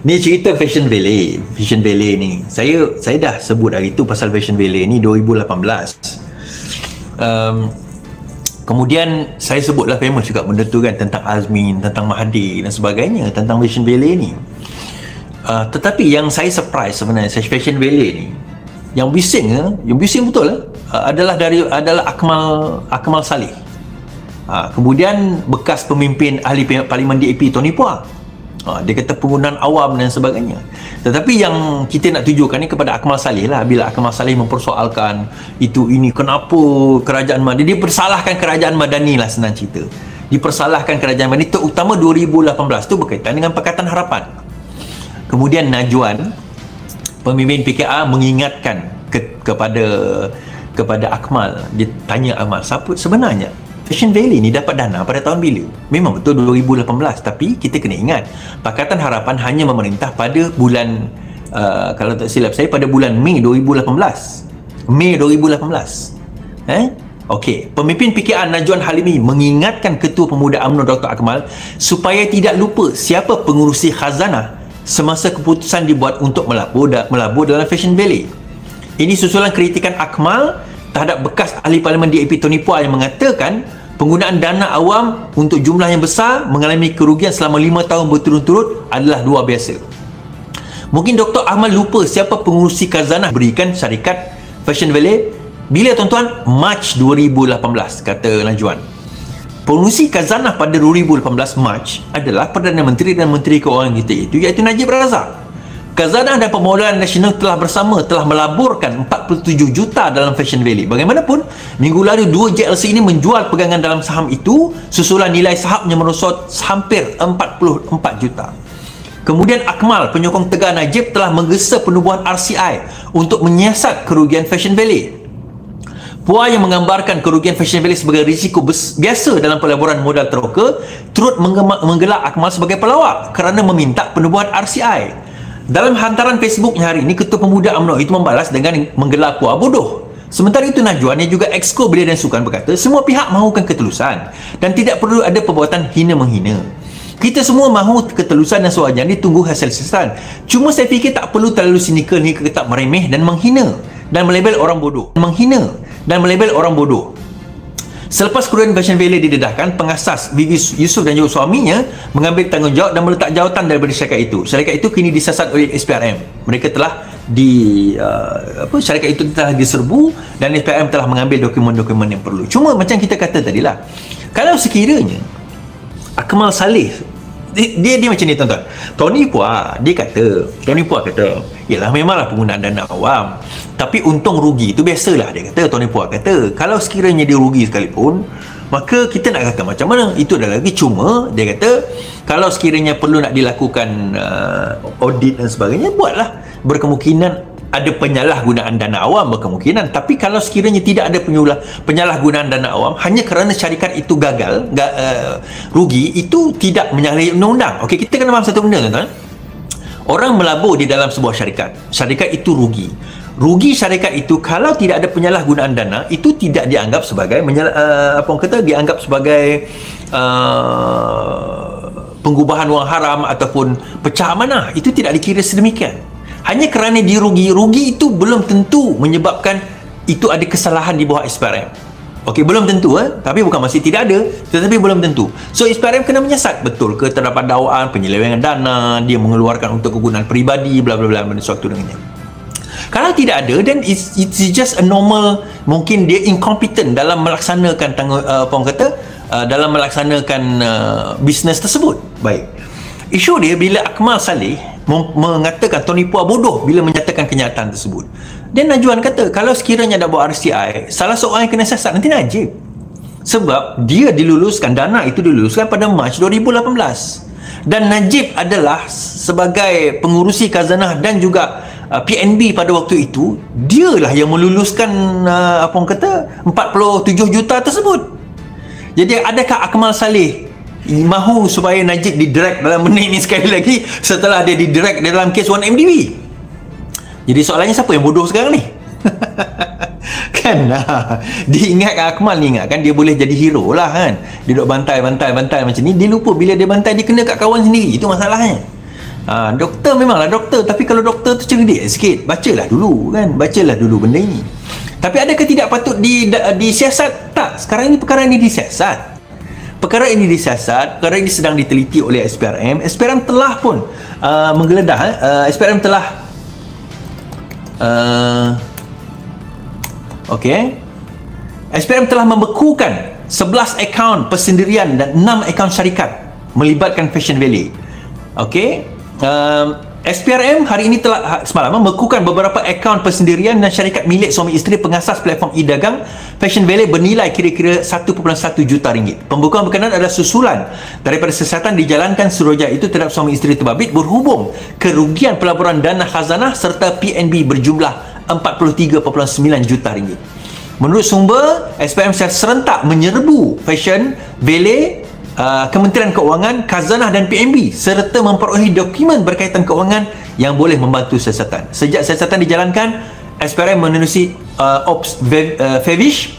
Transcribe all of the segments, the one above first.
Ni cerita Fashion Valley. Fashion Valley ni, saya dah sebut hari tu pasal Fashion Valley ni 2018. Kemudian saya sebutlah famous juga benda tu kan, tentang Azmin, tentang Mahathir dan sebagainya, tentang Fashion Valley ni. Tetapi yang saya surprise sebenarnya Fashion Valley ni, yang bising betul adalah Akmal Saleh. Kemudian bekas pemimpin ahli Parlimen DAP Tony Puah. Dia kata penggunaan awam dan sebagainya. Tetapi yang kita nak tujukan ni kepada Akmal Saleh lah. Bila Akmal Saleh mempersoalkan ini kenapa kerajaan Madani, dia persalahkan kerajaan Madani lah, senang cerita. Dipersalahkan kerajaan Madani, terutama 2018 tu berkaitan dengan Pakatan Harapan. Kemudian Najwan, pemimpin PKR, mengingatkan kepada Akmal. Dia tanya Akmal, siapa sebenarnya Fashion Valley ni dapat dana pada tahun bila? Memang betul 2018, tapi kita kena ingat Pakatan Harapan hanya memerintah pada bulan kalau tak silap saya pada bulan Mei 2018. Okey, pemimpin PKR Najwan Halimi mengingatkan Ketua Pemuda UMNO Dr. Akmal supaya tidak lupa siapa pengurusi khazanah semasa keputusan dibuat untuk melabur dalam Fashion Valley. Ini susulan kritikan Akmal terhadap bekas ahli Parlimen DAP Tony Puah yang mengatakan penggunaan dana awam untuk jumlah yang besar mengalami kerugian selama 5 tahun berturut-turut adalah luar biasa. Mungkin Dr. Akmal lupa siapa pengurusi khazanah berikan syarikat Fashion Valley bila tuan-tuan? Mac 2018, kata Najwan. Pengurusi khazanah pada 2018 Mac adalah Perdana Menteri dan Menteri Keuangan kita iaitu Najib Razak. Khazanah dan Permodalan Nasional telah melaburkan 47 juta dalam Fashion Valley. Bagaimanapun, minggu lalu 2 JLC ini menjual pegangan dalam saham itu, susulan nilai sahamnya merosot hampir 44 juta. Kemudian Akmal, penyokong tegar Najib, telah menggesa penubuhan RCI untuk menyiasat kerugian Fashion Valley. Puah yang menggambarkan kerugian Fashion Valley sebagai risiko biasa dalam pelaburan modal teroka, turut menggelar Akmal sebagai pelawak kerana meminta penubuhan RCI. Dalam hantaran Facebooknya hari ini, Ketua Pemuda UMNO itu membalas dengan menggelar Puah bodoh. Sementara itu Najwan yang juga exco Belia dan Sukan berkata semua pihak mahukan ketelusan dan tidak perlu ada perbuatan hina-menghina. Kita semua mahu ketelusan dan sewajarnya ditunggu hasil siasatan. Cuma saya fikir tak perlu terlalu sinikal hingga tak meremeh dan menghina dan melabel orang bodoh. Selepas kerugian Fashion Valley didedahkan, pengasas Vivi Yusof dan juga suaminya mengambil tanggungjawab dan meletak jawatan daripada syarikat itu. Syarikat itu kini disiasat oleh SPRM. Mereka telah syarikat itu telah diserbu dan SPRM telah mengambil dokumen-dokumen yang perlu. Cuma macam kita kata tadilah, kalau sekiranya Akmal Saleh dia macam ni tuan-tuan. Tony Puah kata, yalah memanglah penggunaan dana awam, tapi untung rugi itu biasalah, dia kata. Tony Puah kata kalau sekiranya dia rugi sekalipun, maka kita nak kata macam mana, itu dah lagi. Cuma dia kata kalau sekiranya perlu nak dilakukan audit dan sebagainya, buatlah. Berkemungkinan ada penyalahgunaan dana awam, berkemungkinan. Tapi kalau sekiranya tidak ada penyalahgunaan dana awam hanya kerana syarikat itu gagal, rugi, itu tidak menyalahi undang-undang. Okey, kita kena faham satu benda, tuan-tuan. Orang melabur di dalam sebuah syarikat itu rugi syarikat itu kalau tidak ada penyalahgunaan dana, itu tidak dianggap sebagai dianggap sebagai pengubahan wang haram ataupun pecah amanah. Itu tidak dikira sedemikian. Hanya kerana dia rugi itu belum tentu menyebabkan itu ada kesalahan di bawah SPRM. Okey, belum tentu, tapi bukan masih tidak ada, tetapi belum tentu. So SPRM kena menyiasat, betul ke terdapat dakwaan penyelewengan dana, dia mengeluarkan untuk kegunaan peribadi, bla bla bla, dan sesuatu dengannya. Kalau tidak ada, then it's just a normal, mungkin dia incompetent dalam melaksanakan dalam melaksanakan bisnes tersebut. Baik. Isu dia bila Akmal Saleh mengatakan Tony Puah bodoh bila menyatakan kenyataan tersebut. Dan Najwan kata kalau sekiranya ada buat RCI, salah seorang yang kena siasat nanti Najib. Sebab dia dana itu diluluskan pada Mac 2018. Dan Najib adalah sebagai pengurusi khazanah dan juga PNB pada waktu itu, dialah yang meluluskan 47 juta tersebut. Jadi adakah Akmal Saleh mahu supaya Najib didirect dalam benda ini sekali lagi setelah dia didirect dalam kes 1MDB? Jadi soalannya siapa yang bodoh sekarang ni? Kan dia ingatkan Akmal ni, ingatkan dia boleh jadi hero lah kan. Dia duduk bantai macam ni, dia lupa bila dia bantai dia kena kat kawan sendiri. Itu masalahnya. Doktor memanglah doktor, tapi kalau doktor tu cerdik sikit, bacalah dulu benda ini. Tapi adakah tidak patut disiasat? Tak, sekarang ini perkara ini disiasat. Perkara ini sedang diteliti oleh SPRM. SPRM telah pun menggeledah. SPRM telah SPRM telah membekukan 11 akaun persendirian dan 6 akaun syarikat melibatkan Fashion Valley. SPRM hari ini telah semalam membekukan beberapa akaun persendirian dan syarikat milik suami isteri pengasas platform e-dagang Fashion Valley bernilai kira-kira 1.1 juta ringgit. Pembekuan berkenaan adalah susulan daripada siasatan dijalankan Suruhjaya itu terhadap suami isteri terbabit berhubung kerugian pelaburan dana khazanah serta PNB berjumlah 43.9 juta ringgit. Menurut sumber, SPRM secara serentak menyerbu Fashion Valley, Kementerian Keuangan, Khazanah dan PNB serta memperolehi dokumen berkaitan keuangan yang boleh membantu siasatan. Sejak siasatan dijalankan, SPRM menerusi Ops Favish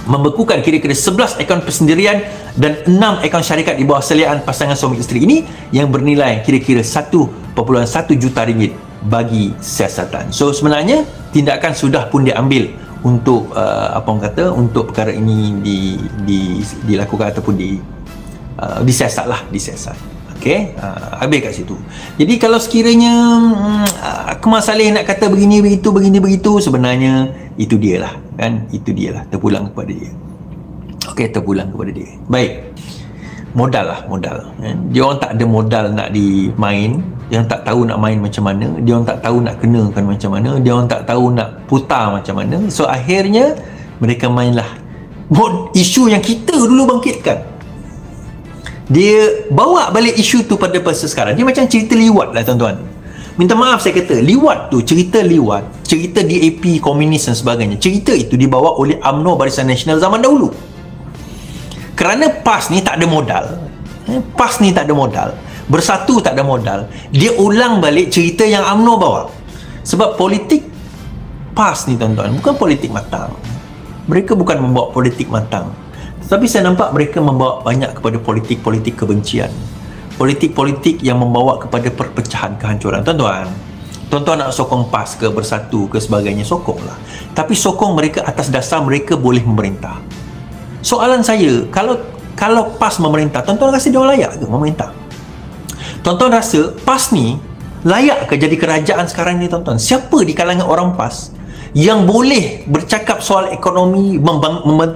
membekukan kira-kira 11 akaun persendirian dan 6 akaun syarikat di bawah seliaan pasangan suami isteri ini yang bernilai kira-kira 1.1 juta ringgit bagi siasatan. So sebenarnya tindakan sudah pun diambil untuk untuk perkara ini dilakukan ataupun disiasat. Okey, habis kat situ. Jadi kalau sekiranya Akmal Saleh nak kata begini begitu, sebenarnya itu dialah, kan? Itu dialah, terpulang kepada dia. Okey, terpulang kepada dia. Baik. Modal. Dia orang tak ada modal nak dimain, dia orang tak tahu nak main macam mana, dia orang tak tahu nak kenakan macam mana, dia orang tak tahu nak putar macam mana. So akhirnya mereka mainlah isu yang kita dulu bangkitkan. Dia bawa balik isu tu pada masa sekarang. Dia macam cerita liwat lah, tuan-tuan. Minta maaf saya kata, liwat tu, cerita DAP, komunis dan sebagainya, cerita itu dibawa oleh UMNO Barisan Nasional zaman dahulu. Kerana PAS ni tak ada modal, Bersatu tak ada modal, dia ulang balik cerita yang UMNO bawa. Sebab politik PAS ni, tuan-tuan, bukan politik matang. Mereka bukan membawa politik matang, tapi saya nampak mereka membawa banyak kepada politik-politik kebencian, politik-politik yang membawa kepada perpecahan, kehancuran. Tuan-tuan nak sokong PAS ke, Bersatu ke sebagainya, sokonglah. Tapi sokong mereka atas dasar mereka boleh memerintah. Soalan saya, kalau PAS memerintah, tuan-tuan rasa dia orang layak ke memerintah? Tuan-tuan rasa PAS ni layak ke jadi kerajaan sekarang ni, tuan-tuan? Siapa di kalangan orang PAS yang boleh bercakap soal ekonomi,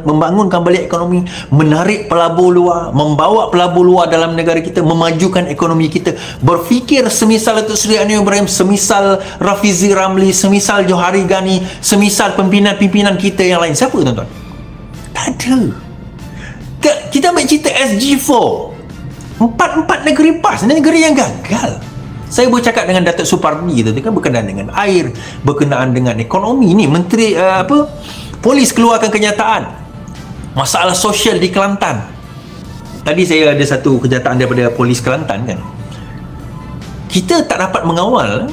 membangunkan balik ekonomi, menarik pelabur luar, membawa pelabur luar dalam negara kita, memajukan ekonomi kita, berfikir semisal Datuk Seri Anwar Ibrahim, semisal Rafizi Ramli, semisal Johari Ghani, semisal pimpinan-pimpinan kita yang lain? Siapa, tuan-tuan? Tak ada. Kita ambil cerita SG4, empat negeri PAS, negeri yang gagal. Saya bercakap dengan Datuk Supardi tu kan, berkenaan dengan air, berkenaan dengan ekonomi. Ni Menteri Polis keluarkan kenyataan masalah sosial di Kelantan. Tadi saya ada satu kenyataan daripada Polis Kelantan kan. Kita tak dapat mengawal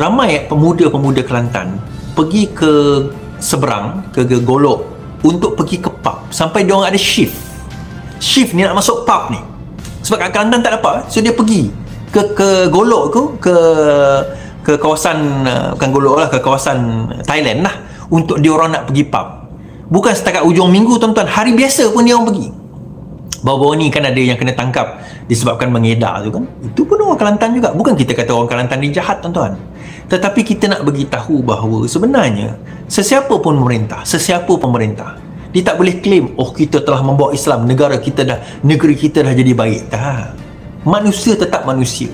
ramai pemuda-pemuda Kelantan pergi ke seberang, ke Golok untuk pergi ke pub sampai dia orang ada shift ni nak masuk pub ni. Sebab kat Kelantan tak dapat, so dia pergi ke Golok tu, ke kawasan bukan Golok lah, ke kawasan Thailand lah, untuk dia orang nak pergi pub. Bukan setakat hujung minggu, tuan-tuan, hari biasa pun dia orang pergi. Baru-baru ni kan ada yang kena tangkap disebabkan mengedar tu kan. Itu pun orang Kelantan juga. Bukan kita kata orang Kelantan ni jahat, tuan-tuan, tetapi kita nak beritahu bahawa sebenarnya sesiapa pun pemerintah, dia tak boleh claim, oh kita telah membawa Islam, negeri kita dah jadi baik. Tak. Manusia tetap manusia.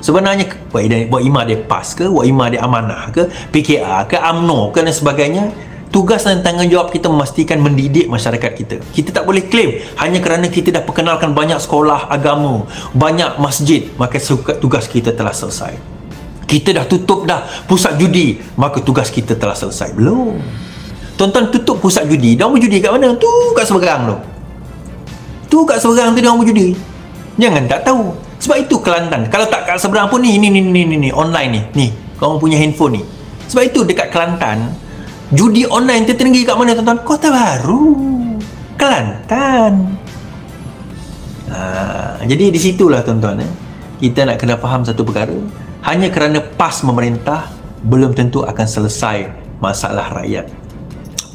Sebenarnya buat imam dia PAS ke, buat imam dia amanah ke, PKR ke, UMNO ke dan sebagainya, tugas dan tanggungjawab kita memastikan mendidik masyarakat kita. Kita tak boleh claim hanya kerana kita dah perkenalkan banyak sekolah agama, banyak masjid, maka tugas kita telah selesai. Kita dah tutup dah pusat judi, maka tugas kita telah selesai. Belum. Tuan-tuan, tutup pusat judi, dia orang berjudi kat mana? Tu kat seberang tu. Dia orang berjudi. Jangan tak tahu. Sebab itu Kelantan, kalau tak kat seberang pun ni online ni, korang punya handphone ni. Sebab itu dekat Kelantan, judi online tertinggi kat mana, tuan-tuan? Kota Baru, Kelantan. Jadi di situlah, tuan-tuan, kita nak kena faham satu perkara, hanya kerana PAS memerintah belum tentu akan selesai masalah rakyat.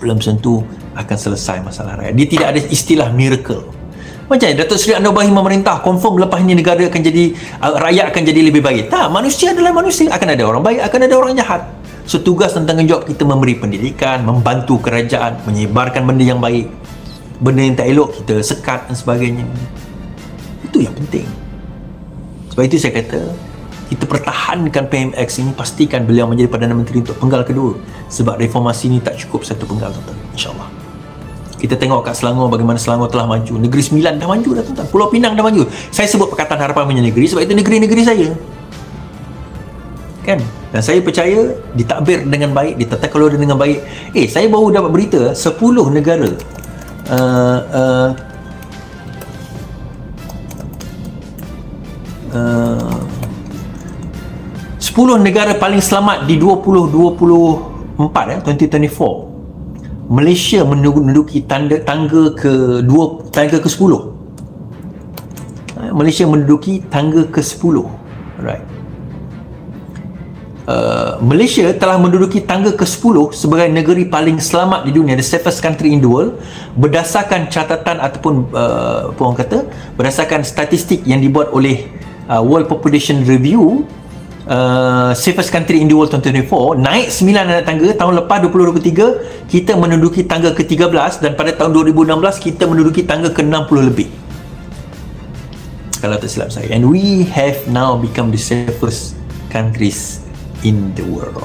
Belum tentu akan selesai masalah rakyat. Dia tidak ada istilah miracle. Macam Datuk Seri Anwar Ibrahim memerintah, confirm lepas ni negara akan jadi, rakyat akan jadi lebih baik. Tak, manusia adalah manusia. Akan ada orang baik, akan ada orang jahat. So tugas dan tanggungjawab kita memberi pendidikan, membantu kerajaan, menyebarkan benda yang baik. Benda yang tak elok kita sekat dan sebagainya. Itu yang penting. Sebab itu saya kata, kita pertahankan PMX ini, pastikan beliau menjadi Perdana Menteri untuk penggal kedua. Sebab reformasi ini tak cukup satu penggal, tuan-tuan. InsyaAllah. Kita tengok kat Selangor bagaimana Selangor telah maju. Negeri Sembilan dah maju dah, tuan-tuan. Pulau Pinang dah maju. Saya sebut Pakatan Harapan punya negeri sebab itu negeri-negeri saya. Kan? Dan saya percaya ditadbir dengan baik, ditata kelola dengan baik. Saya baru dapat berita 10 negara 10 negara paling selamat di 2024 2024. Malaysia menduduki tangga ke-10. Malaysia menduduki tangga ke-10. Alright. Malaysia telah menduduki tangga ke-10 sebagai negeri paling selamat di dunia, the safest country in the world, berdasarkan catatan ataupun orang kata berdasarkan statistik yang dibuat oleh World Population Review. Safest country in the world 2024, naik 9 anak tangga. Tahun lepas 2023 kita menduduki tangga ke-13, dan pada tahun 2016 kita menduduki tangga ke-60 lebih, kalau tak silap saya. And we have now become the safest countries in the world.